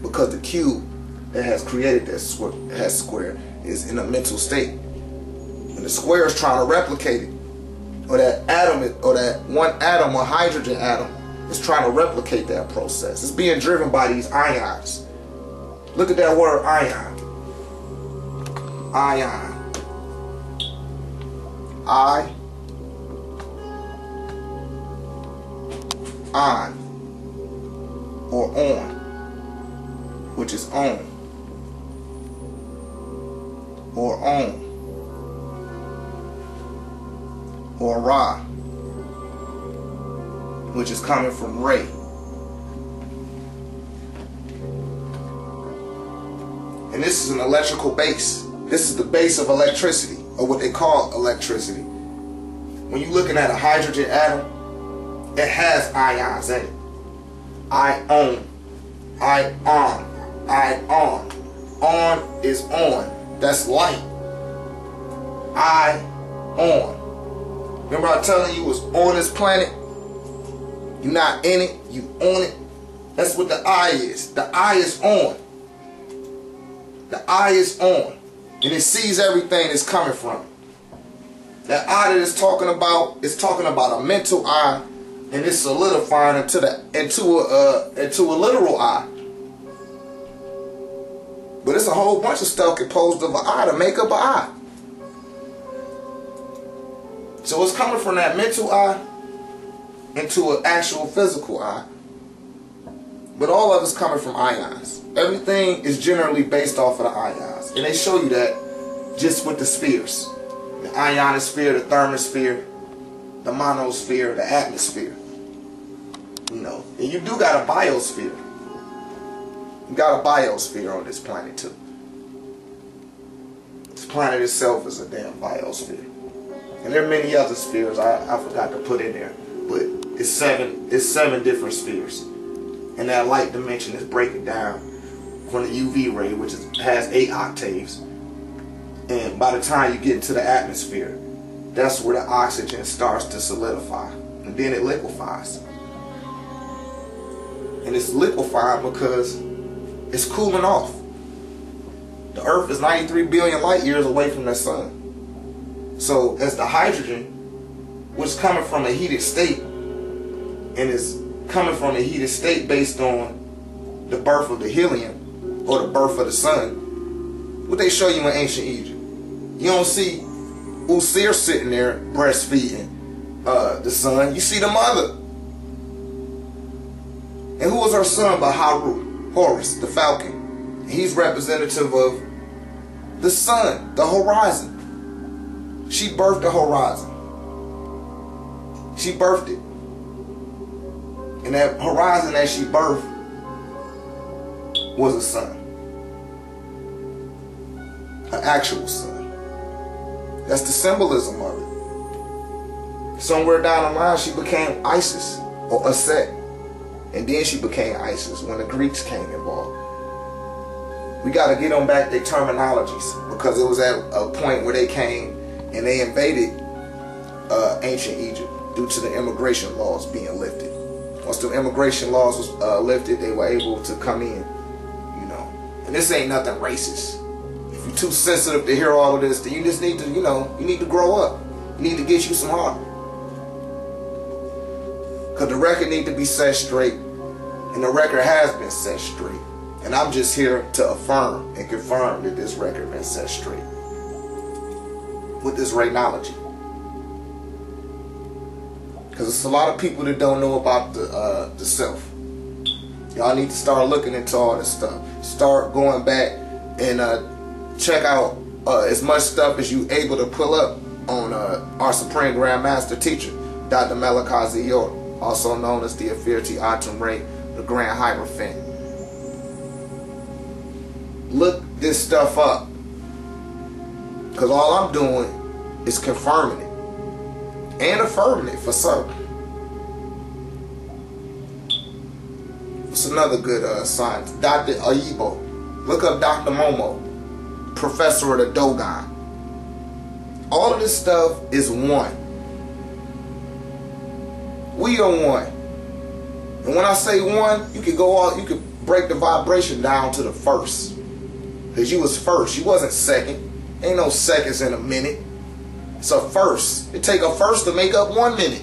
because the cube that has created that square is in a mental state. And the square is trying to replicate it, or that atom, or that one atom, or hydrogen atom, is trying to replicate that process. It's being driven by these ions. Look at that word ion. Ion. On or on, which is on or on or Ra, which is coming from Ray. And this is an electrical base. This is the base of electricity, or what they call electricity. When you're looking at a hydrogen atom, it has ions in it. Ion. Ion. Ion. On is on. That's light. Ion. Remember I telling you was on this planet? You're not in it, you on it. That's what the eye is. The eye is on. The eye is on. And it sees everything that's coming from it. That eye that it's talking about is talking about a mental eye, and it's solidifying into a literal eye. But it's a whole bunch of stuff composed of an eye to make up an eye. So it's coming from that mental eye into an actual physical eye. But all of it's coming from ions. Everything is generally based off of the ions. And they show you that just with the spheres. The ionosphere, the thermosphere, the monosphere, the atmosphere. You know, and you do got a biosphere. You got a biosphere on this planet too. This planet itself is a damn biosphere. And there are many other spheres I forgot to put in there. But it's seven different spheres. And that light dimension is breaking down from the UV ray, which has 8 octaves. And by the time you get into the atmosphere, that's where the oxygen starts to solidify. And then it liquefies. And it's liquefying because it's cooling off. The Earth is 93 billion light years away from the sun. So as the hydrogen, which is coming from a heated state, and is coming from a heated state based on the birth of the helium, or the birth of the sun, what they show you in ancient Egypt. You don't see Usir sitting there breastfeeding the son. You see the mother. And who was her son but Haru? Horus, the falcon. And he's representative of the sun, the horizon. She birthed the horizon. She birthed it. And that horizon that she birthed was a sun. An actual sun. That's the symbolism of it. Somewhere down the line she became Isis or Aset. And then she became Isis when the Greeks came involved. We got to get them back their terminologies, because it was at a point where they came and they invaded ancient Egypt due to the immigration laws being lifted. Once the immigration laws was lifted, they were able to come in, you know. And this ain't nothing racist. If you're too sensitive to hear all of this, then you just need to, you know, you need to grow up. You need to get you some heart. Because the record need to be set straight. And the record has been set straight. And I'm just here to affirm and confirm that this record been set straight. With this Re'Knowlogy. Because it's a lot of people that don't know about the self. Y'all need to start looking into all this stuff. Start going back and check out as much stuff as you able to pull up on our Supreme Grand Master Teacher, Dr. Malachi Ziyor, also known as the Afirti Atum Ray, the Grand Hierophant. Look this stuff up. Because all I'm doing is confirming it. And affirming it for certain. What's another good science? Dr. Ayibo. Look up Dr. Momo, professor of the Dogon. All of this stuff is one. We are one. And when I say one, you could go all, you could break the vibration down to the first. Because you was first. You wasn't second. Ain't no seconds in a minute. It's a first. It take a first to make up 1 minute.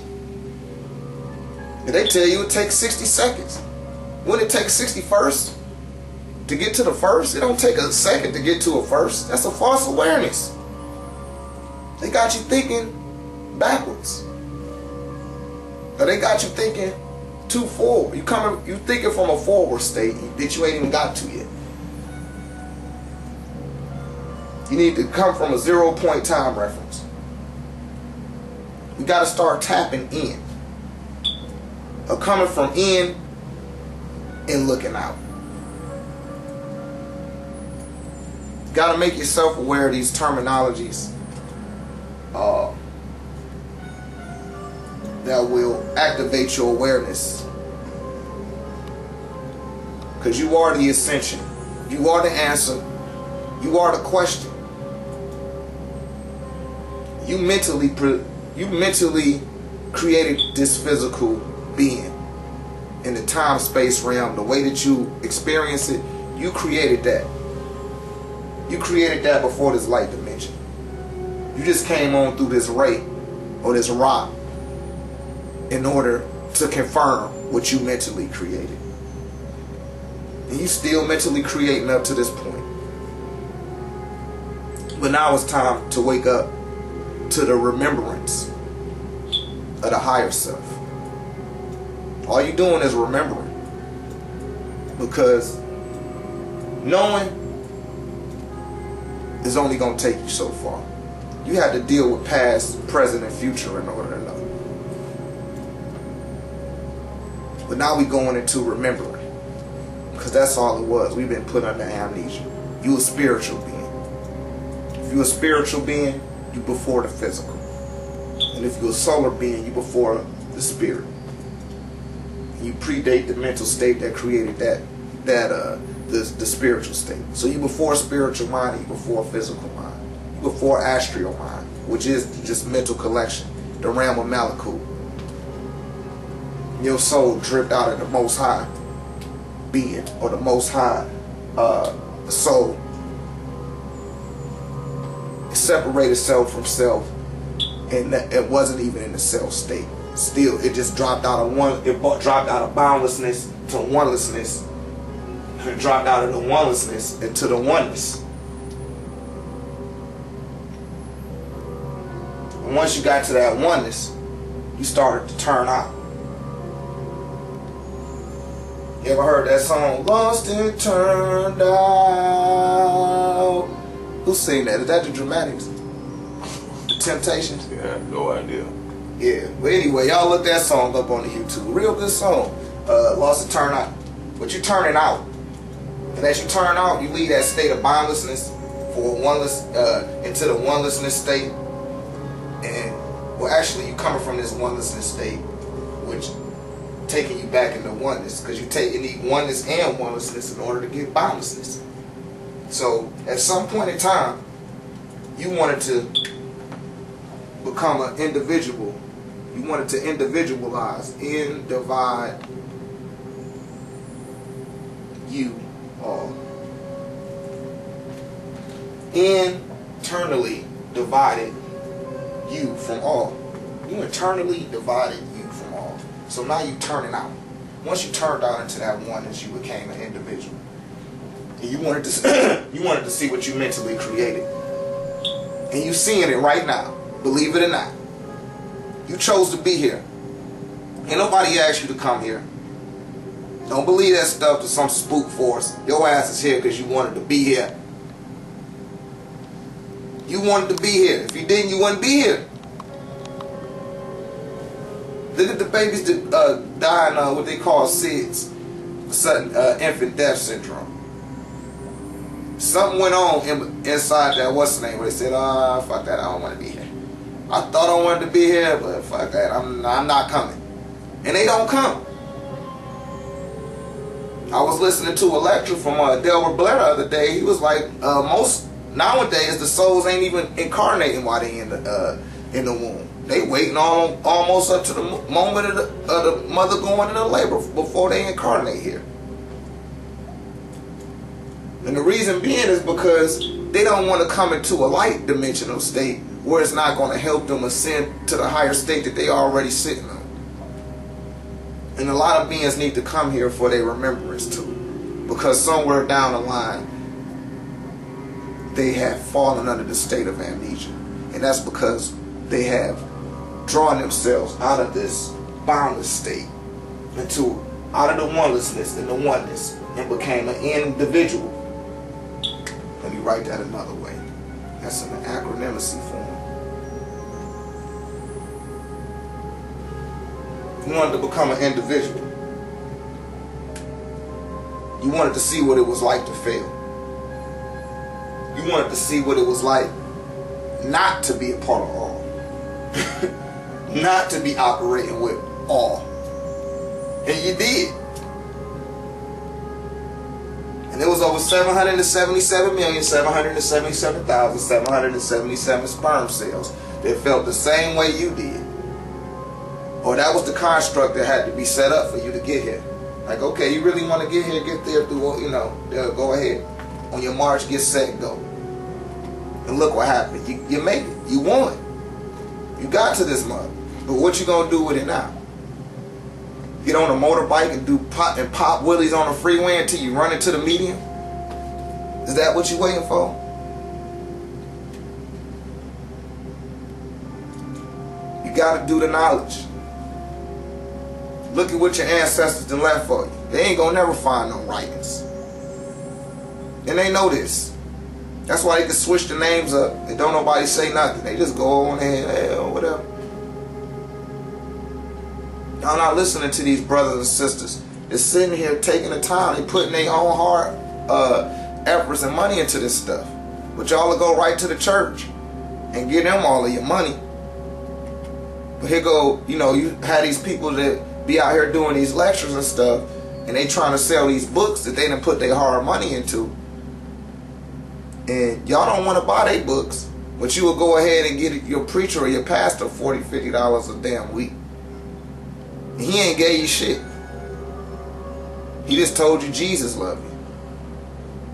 And they tell you it takes 60 seconds. When it takes 60 first to get to the first, it don't take a second to get to a first. That's a false awareness. They got you thinking backwards. Or they got you thinking too forward. You thinking from a forward state that you ain't even got to yet. You need to come from a 0 point time reference. You got to start tapping in. Or coming from in and looking out. You got to make yourself aware of these terminologies that will activate your awareness. Because you are the ascension. You are the answer. You are the question. You mentally created this physical being in the time-space realm. The way that you experience it, you created that. You created that before this light dimension. You just came on through this ray or this rock in order to confirm what you mentally created. And you still mentally creating up to this point. But now it's time to wake up to the remembrance of the higher self. All you're doing is remembering. Because knowing is only going to take you so far. You had to deal with past, present, and future in order to know. But now we're going into remembering. Because that's all it was. We've been put under amnesia. You a spiritual being. If you a spiritual being, you before the physical. And if you're a solar being, you before the spirit. And you predate the mental state that created the spiritual state. So you before spiritual mind, you before physical mind. You before astral mind, which is just mental collection, the realm of Malakut. Your soul dripped out of the Most High being, or the Most High soul. It separated self from self, and it wasn't even in the self state. Still, it just dropped out of dropped out of boundlessness to onelessness, and it dropped out of the onelessness into the oneness. And once you got to that oneness, you started to turn out. You ever heard that song, Lost and Turned Out? Who sang that? Is that the Dramatics? The Temptations? Yeah, no idea. Yeah, but anyway, y'all look that song up on the YouTube. Real good song. Lost and Turned Out. But you're turning out. And as you turn out, you leave that state of boundlessness for into the onelessness state. And, well, actually, you coming from this onelessness state, which taking you back into oneness, because you need oneness and onelessness in order to get boundlessness. So at some point in time, you wanted to become an individual. You wanted to individualize, divide you all. Internally divided you from all. You internally divided you from all. So now you turning out. Once you turned out into that oneness, you became an individual. And you wanted to see what you mentally created. And you seeing it right now. Believe it or not. You chose to be here. Ain't nobody asked you to come here. Don't believe that stuff to some spook force. Your ass is here because you wanted to be here. You wanted to be here. If you didn't, you wouldn't be here. Look at the babies that dying of what they call SIDS, sudden infant death syndrome. Something went on inside that, what's the name, where they said, fuck that, I don't want to be here. I thought I wanted to be here, but fuck that, I'm not coming. And they don't come. I was listening to a lecture from Delbert Blair the other day. He was like, most nowadays the souls ain't even incarnating while they in the womb. They waiting on almost up to the moment of the mother going into labor before they incarnate here. And the reason being is because they don't want to come into a light dimensional state where it's not going to help them ascend to the higher state that they are already sitting on. And a lot of beings need to come here for their remembrance too. Because somewhere down the line, they have fallen under the state of amnesia. And that's because they have drawn themselves out of this boundless state into out of the onelessness and the oneness and became an individual. Let me write that another way. That's in the acronymacy form. You wanted to become an individual. You wanted to see what it was like to fail. You wanted to see what it was like not to be a part of all. Not to be operating with all. And you did. And there was over 777,777,777 sperm cells that felt the same way you did. Or that was the construct that had to be set up for you to get here. Like, okay, you really want to get here, get there through, you know, go ahead. On your march, get set, go. And look what happened. You made it. You won. You got to this mother. But what you gonna do with it now? Get on a motorbike and do pop wheelies on the freeway until you run into the median? Is that what you waiting for? You gotta do the knowledge. Look at what your ancestors done left for you. They ain't gonna never find no writings. And they know this. That's why they can switch the names up and don't nobody say nothing. They just go on ahead, whatever. Y'all not listening to these brothers and sisters. They're sitting here taking the time. They putting their own hard efforts and money into this stuff. But y'all will go right to the church and give them all of your money. But here go, you know, you had these people that be out here doing these lectures and stuff, and they trying to sell these books that they done put their hard money into. And y'all don't want to buy their books, but you will go ahead and get your preacher or your pastor $40, $50 a damn week. And he ain't gave you shit. He just told you Jesus loved you.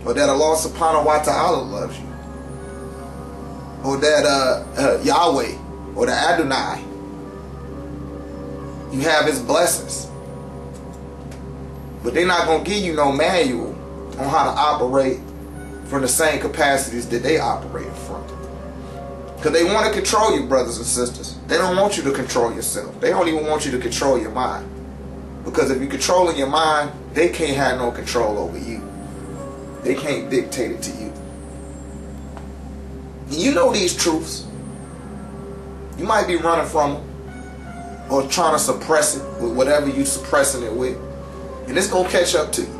Or that Allah subhanahu wa ta'ala loves you. Or that Yahweh or the Adonai, you have his blessings. But they're not going to give you no manual on how to operate from the same capacities that they operate from. Because they want to control you, brothers and sisters. They don't want you to control yourself. They don't even want you to control your mind. Because if you're controlling your mind, they can't have no control over you. They can't dictate it to you. And you know these truths. You might be running from them or trying to suppress it with whatever you're suppressing it with. And it's going to catch up to you.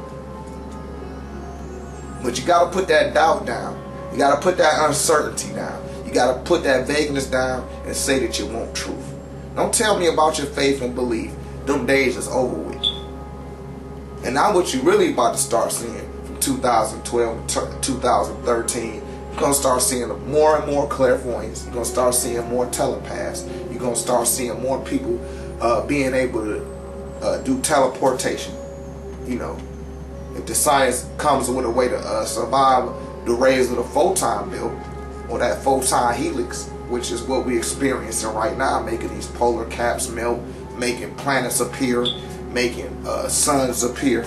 But you got to put that doubt down. You got to put that uncertainty down. You got to put that vagueness down and say that you want truth. Don't tell me about your faith and belief. Them days is over with. And now what you really about to start seeing from 2012 to 2013, you're going to start seeing more and more clairvoyance. You're going to start seeing more telepaths. You're going to start seeing more people being able to do teleportation. You know, if the science comes with a way to survive the rays of the photon belt or that photon helix, which is what we're experiencing right now, making these polar caps melt, making planets appear, making suns appear.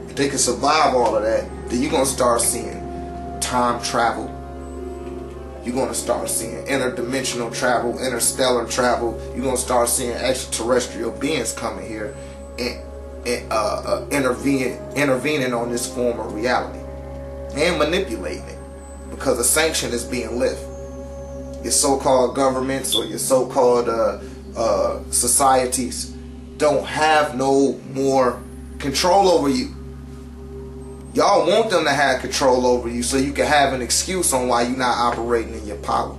If they can survive all of that, then you're going to start seeing time travel. You're going to start seeing interdimensional travel, interstellar travel. You're going to start seeing extraterrestrial beings coming here and intervening on this form of reality and manipulating it, because a sanction is being lifted. Your so-called governments or your so-called societies don't have no more control over you. Y'all want them to have control over you so you can have an excuse on why you're not operating in your power.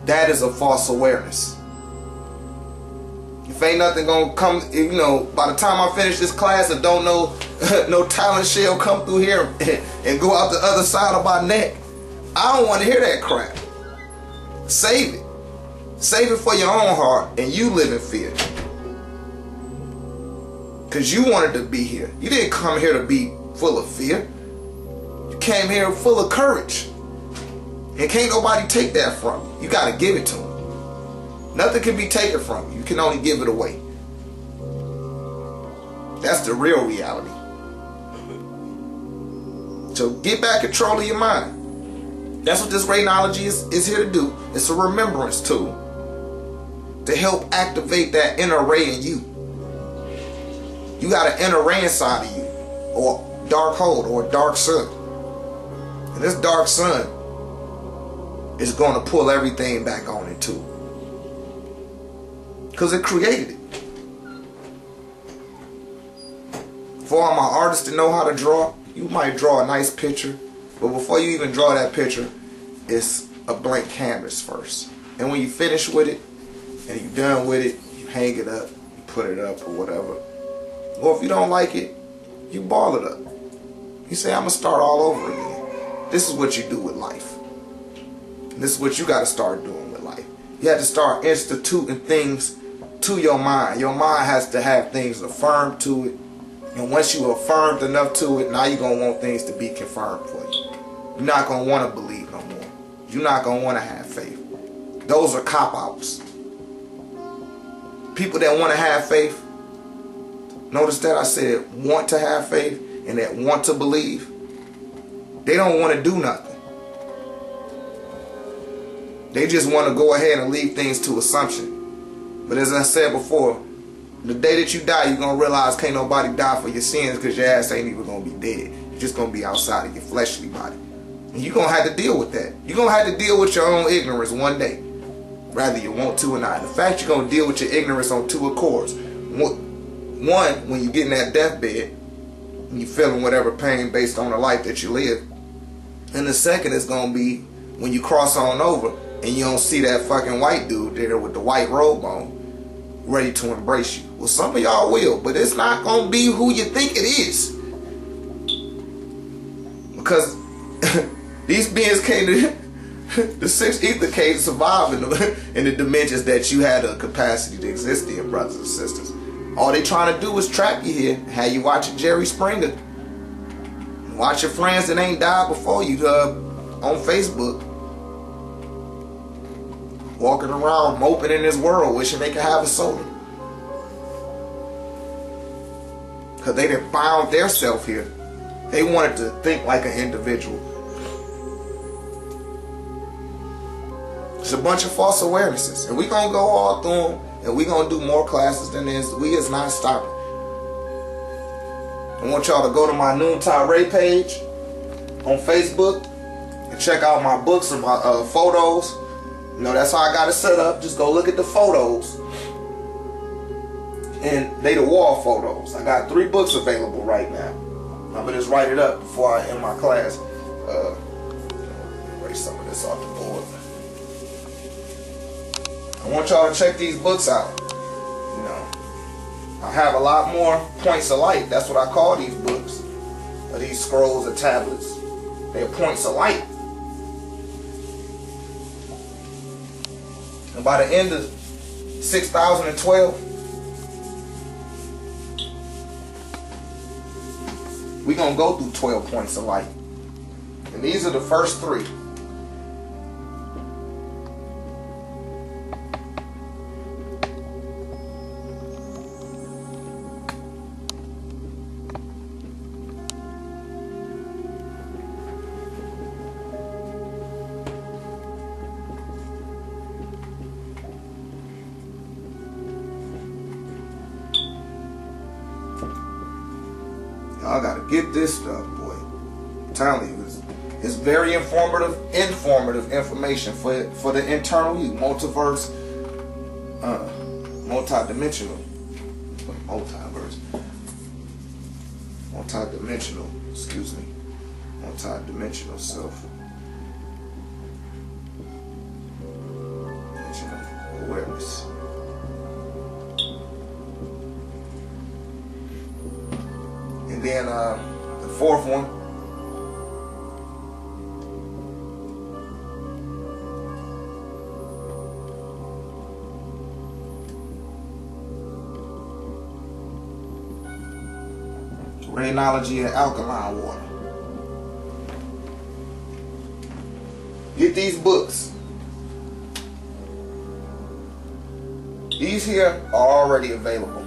That is a false awareness. If ain't nothing gonna come, you know, by the time I finish this class and don't know no talent shell come through here and go out the other side of my neck, I don't want to hear that crap. Save it. Save it for your own heart and you live in fear. Because you wanted to be here. You didn't come here to be full of fear. You came here full of courage. And can't nobody take that from you. You got to give it to them. Nothing can be taken from you. You can only give it away. That's the real reality. So get back control of your mind. That's what this Re'Knowlogy is here to do. It's a remembrance tool to help activate that inner Ray in you. You got an inner Ray inside of you, or dark hole, or a dark sun. And this dark sun is going to pull everything back on it too. Because it created it. For all my artists to know how to draw, you might draw a nice picture, but before you even draw that picture, it's a blank canvas first. And when you finish with it, and you're done with it, you hang it up, you put it up or whatever. Or if you don't like it, you ball it up. You say, I'm going to start all over again. This is what you do with life. And this is what you got to start doing with life. You have to start instituting things to your mind. Your mind has to have things affirmed to it. And once you affirmed enough to it, now you're going to want things to be confirmed for you. You're not going to want to believe no more. You're not going to want to have faith. Those are cop-outs. People that want to have faith, notice that I said want to have faith and that want to believe, they don't want to do nothing. They just want to go ahead and leave things to assumption. But as I said before, the day that you die, you're going to realize can't nobody die for your sins because your ass ain't even going to be dead. You're just going to be outside of your fleshly body. And you're going to have to deal with that. You're going to have to deal with your own ignorance one day. Whether you want to or not. In fact, you're going to deal with your ignorance on two accords. One, when you get in that deathbed, and you're feeling whatever pain based on the life that you live. And the second is going to be when you cross on over and you don't see that fucking white dude there with the white robe on, ready to embrace you. Well, some of y'all will, but it's not going to be who you think it is. Because these beings came to the sixth ether came to survive in the dimensions that you had a capacity to exist in, brothers and sisters. All they trying to do is trap you here, have you watching Jerry Springer, watch your friends that ain't died before you on Facebook, walking around moping in this world, wishing they could have a solar. Because they done bound their self here. They wanted to think like an individual. It's a bunch of false awarenesses. And we're going to go all through them. And we're going to do more classes than this. We is not stopping. I want y'all to go to my Noontide Ray page on Facebook and check out my books and my photos. You know, that's how I got it set up. Just go look at the photos. And they the wall photos. I got 3 books available right now. I'm going to just write it up before I end my class. Erase some of this off the board. I want y'all to check these books out. You know, I have a lot more points of light. That's what I call these books, or these scrolls or tablets. They're points of light. And by the end of 6012, we're going to go through 12 points of light. And these are the first 3. Y'all gotta get this stuff, boy. I'm telling you, it's very informative information for the internal you, multidimensional, multidimensional self. Dimensional awareness. And then the 4th one, Re'Knowlogy and alkaline water. Get these books. These here are already available.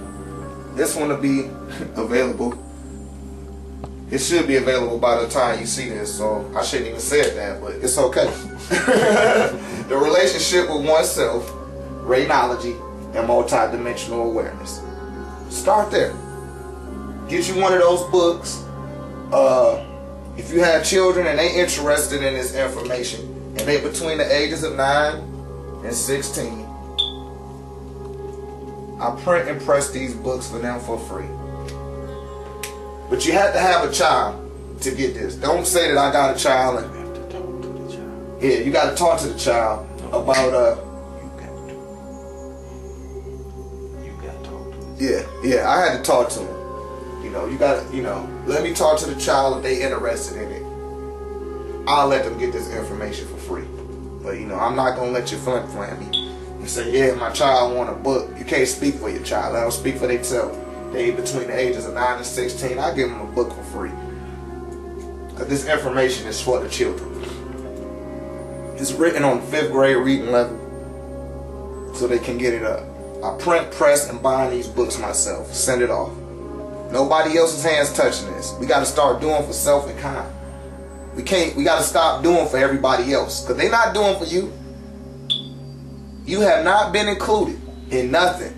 This one will be available. It should be available by the time you see this, so I shouldn't even say that, but it's okay. The relationship with oneself, Re'Knowlogy, and multidimensional awareness. Start there. Get you one of those books. If you have children and they interested in this information, and they between the ages of 9 and 16, I print and press these books for them for free. But you have to have a child to get this. Don't say that I got a child. And, You have to talk to the child. yeah, you got to talk to the child about You got to talk to him. Yeah, I had to talk to him. You got to, let me talk to the child if they interested in it. I'll let them get this information for free. But, I'm not going to let you flim-flam me and say, yeah, my child want a book. You can't speak for your child. Let them speak for themselves. They between the ages of 9 and 16. I give them a book for free. Because this information is for the children. It's written on 5th grade reading level so they can get it up. I print, press, and bind these books myself. Send it off. Nobody else's hands touching this. We got to start doing for self and kind. We got to stop doing for everybody else. Because they're not doing for you. You have not been included in nothing.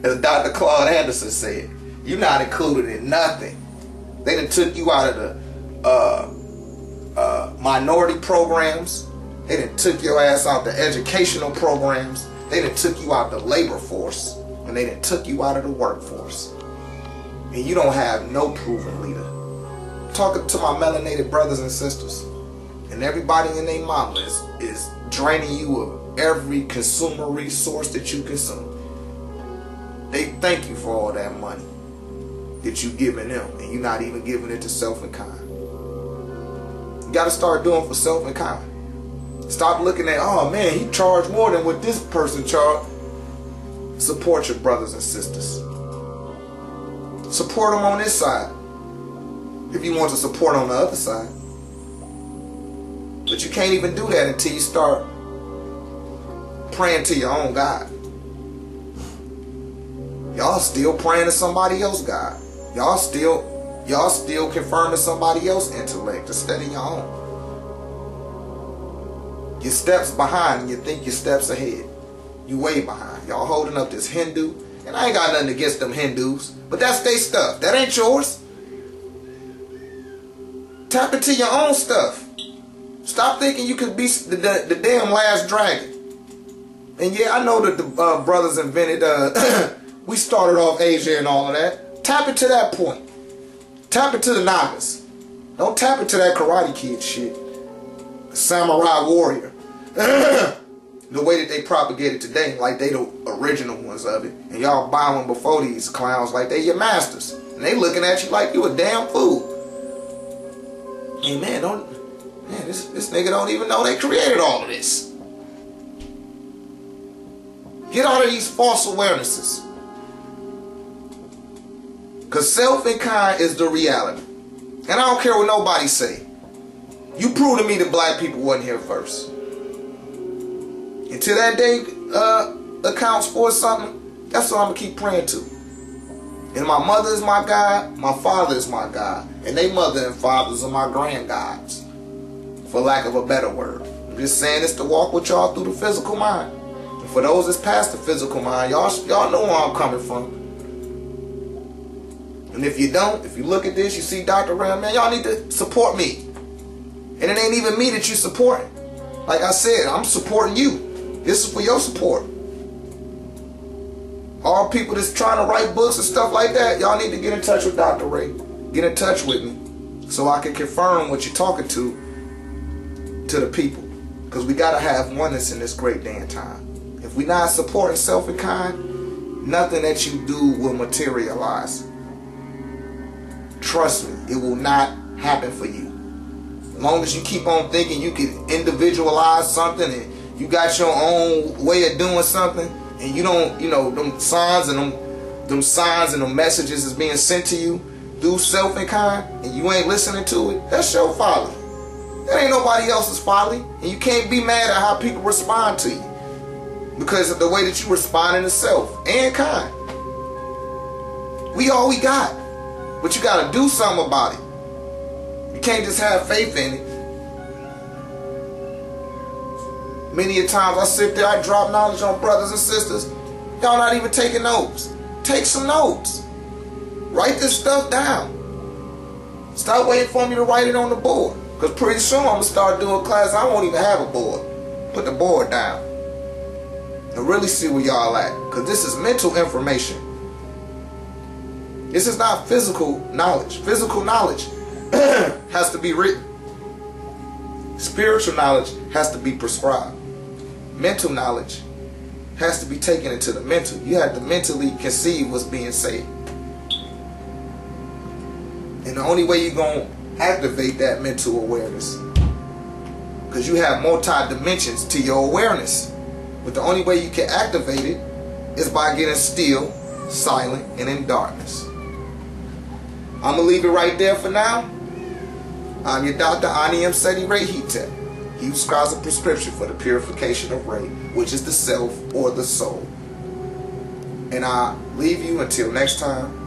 As Dr. Claude Anderson said, you're not included in nothing. They done took you out of the minority programs. They done took your ass out the educational programs. They done took you out the labor force. And they done took you out of the workforce. And you don't have no proven leader. Talking to my melanated brothers and sisters. And everybody in their mama is draining you of every consumer resource that you consume. They thank you for all that money that you giving them, and you're not even giving it to self and kind. You got to start doing for self and kind. Stop looking at, oh man, he charged more than what this person charged. Support your brothers and sisters. Support them on this side if you want to support on the other side. But you can't even do that until you start praying to your own God. Y'all still praying to somebody else's God. Y'all still confirming somebody else's intellect instead of your own. Your steps behind and you think your steps ahead. You way behind. Y'all holding up this Hindu. And I ain't got nothing against them Hindus. But that's their stuff. That ain't yours. Tap into your own stuff. Stop thinking you could be the damn last dragon. And yeah, I know that the brothers invented, we started off Asia and all of that. Tap into that point. Tap into the novice. Don't tap into that Karate Kid shit. Samurai warrior. The way that they propagate it today, like they the original ones of it. And y'all bowing before these clowns like they your masters. And they looking at you like you a damn fool. Hey man, this nigga don't even know they created all of this. Get out of these false awarenesses. Because self and kind is the reality. And I don't care what nobody say. You prove to me that black people wasn't here first. Until that day accounts for something, that's what I'm going to keep praying to. And my mother is my God, my father is my God, and they mother and fathers are my grand gods, for lack of a better word. I'm just saying this to walk with y'all through the physical mind. And for those that's past the physical mind, y'all know where I'm coming from. And if you don't, if you look at this, you see Dr. Ram, man, y'all need to support me. And it ain't even me that you supporting. Like I said, I'm supporting you. This is for your support. All people that's trying to write books and stuff like that, y'all need to get in touch with Dr. Ray. Get in touch with me so I can confirm what you're talking to the people. Because we got to have oneness in this great day and time. If we're not supporting self and kind, nothing that you do will materialize. Trust me, it will not happen for you. As long as you keep on thinking you can individualize something and you got your own way of doing something, and you don't, them signs and them them signs and them messages is being sent to you through self and kind, and you ain't listening to it, that's your folly. That ain't nobody else's folly. And you can't be mad at how people respond to you, because of the way that you respond to self and kind. We all we got. But you gotta do something about it. You can't just have faith in it. Many a times I sit there, I drop knowledge on brothers and sisters. Y'all not even taking notes. Take some notes. Write this stuff down. Stop waiting for me to write it on the board. Because pretty soon I'm going to start doing class, I won't even have a board. Put the board down. And really see where y'all at. Because this is mental information. This is not physical knowledge. Physical knowledge has to be written. Spiritual knowledge has to be prescribed. Mental knowledge has to be taken into the mental. You have to mentally conceive what's being said. And the only way you're going to activate that mental awareness, because you have multi-dimensions to your awareness, but the only way you can activate it is by getting still, silent, and in darkness. I'm going to leave it right there for now. I'm your Dr. Ani M. Seti Ray Hetep. He who scribes a prescription for the purification of Ray, which is the self or the soul. And I leave you until next time.